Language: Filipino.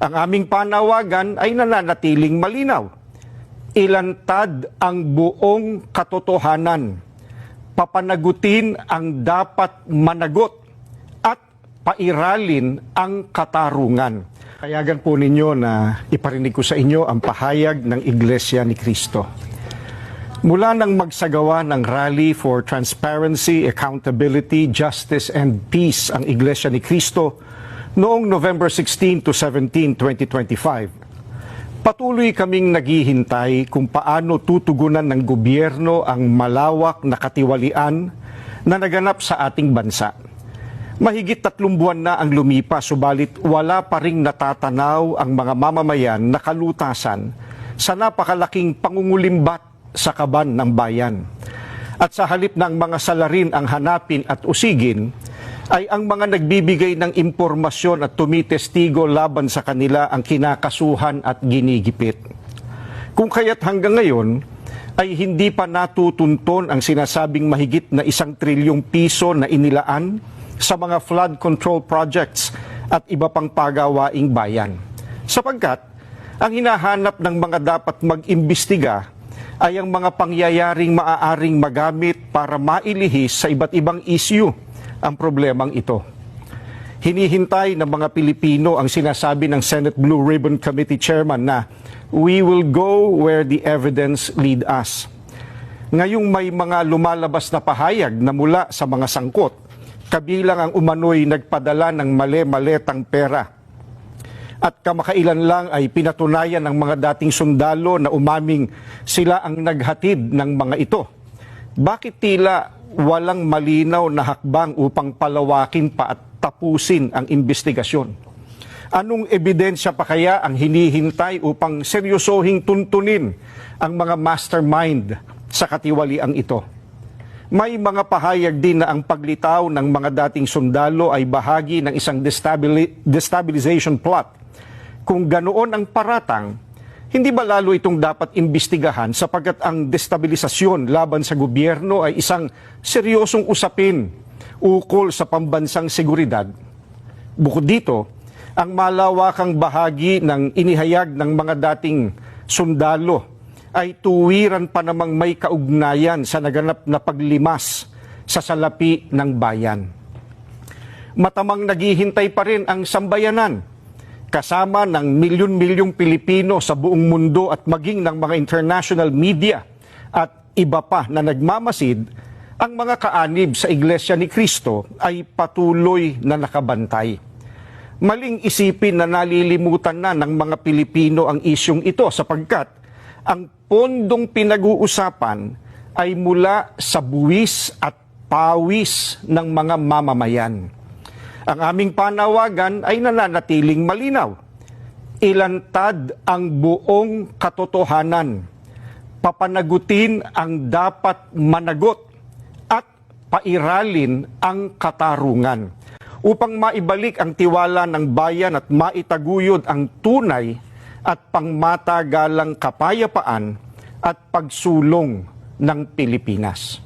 Ang aming panawagan ay nananatiling malinaw. Ilantad ang buong katotohanan. Papanagutin ang dapat managot at pairalin ang katarungan. Payagan po ninyo na iparinig ko sa inyo ang pahayag ng Iglesia ni Cristo. Mula nang magsagawa ng Rally for Transparency, Accountability, Justice and Peace ang Iglesia ni Cristo noong November 16 to 17, 2025, patuloy kaming naghihintay kung paano tutugunan ng gobyerno ang malawak na katiwalian na naganap sa ating bansa. Mahigit 3 buwan na ang lumipas, subalit wala pa ring natatanaw ang mga mamamayan na kalutasan sa napakalaking pangungulimbat sa kaban ng bayan. At sa halip ng mga salarin ang hanapin at usigin, ay ang mga nagbibigay ng impormasyon at tumitestigo laban sa kanila ang kinakasuhan at ginigipit. Kung kaya't hanggang ngayon ay hindi pa natutunton ang sinasabing mahigit na 1 trilyong piso na inilaan sa mga flood control projects at iba pang pagawaing bayan. Sapagkat ang hinahanap ng mga dapat mag-imbestiga ay ang mga pangyayaring maaaring magamit para mailihis sa iba't ibang issue ang problemang ito. Hinihintay ng mga Pilipino ang sinasabi ng Senate Blue Ribbon Committee Chairman na we will go where the evidence lead us. Ngayong may mga lumalabas na pahayag na mula sa mga sangkot, kabilang ang umano'y nagpadala ng mali-maletang pera. At kamakailan lang ay pinatunayan ng mga dating sundalo na umaming sila ang naghatid ng mga ito. Bakit tila walang malinaw na hakbang upang palawakin pa at tapusin ang investigasyon? Anong ebidensya pa kaya ang hinihintay upang seryosohing tuntunin ang mga mastermind sa katiwaliang ito? May mga pahayag din na ang paglitaw ng mga dating sundalo ay bahagi ng isang destabilization plot. Kung ganoon ang paratang, hindi ba lalo itong dapat imbestigahan sapagkat ang destabilisasyon laban sa gobyerno ay isang seryosong usapin ukol sa pambansang seguridad? Bukod dito, ang malawakang bahagi ng inihayag ng mga dating sundalo ay tuwiran pa namang may kaugnayan sa naganap na paglimas sa salapi ng bayan. Matamang naghihintay pa rin ang sambayanan kasama ng milyon-milyong Pilipino sa buong mundo at maging ng mga international media at iba pa na nagmamasid, ang mga kaanib sa Iglesia ni Cristo ay patuloy na nakabantay. Maling isipin na nalilimutan na ng mga Pilipino ang isyong ito sapagkat ang pondong pinag-uusapan ay mula sa buwis at pawis ng mga mamamayan. Ang aming panawagan ay nananatiling malinaw. Ilantad ang buong katotohanan. Papanagutin ang dapat managot at pairalin ang katarungan upang maibalik ang tiwala ng bayan at maitaguyod ang tunay at pangmatagalang kapayapaan at pagsulong ng Pilipinas.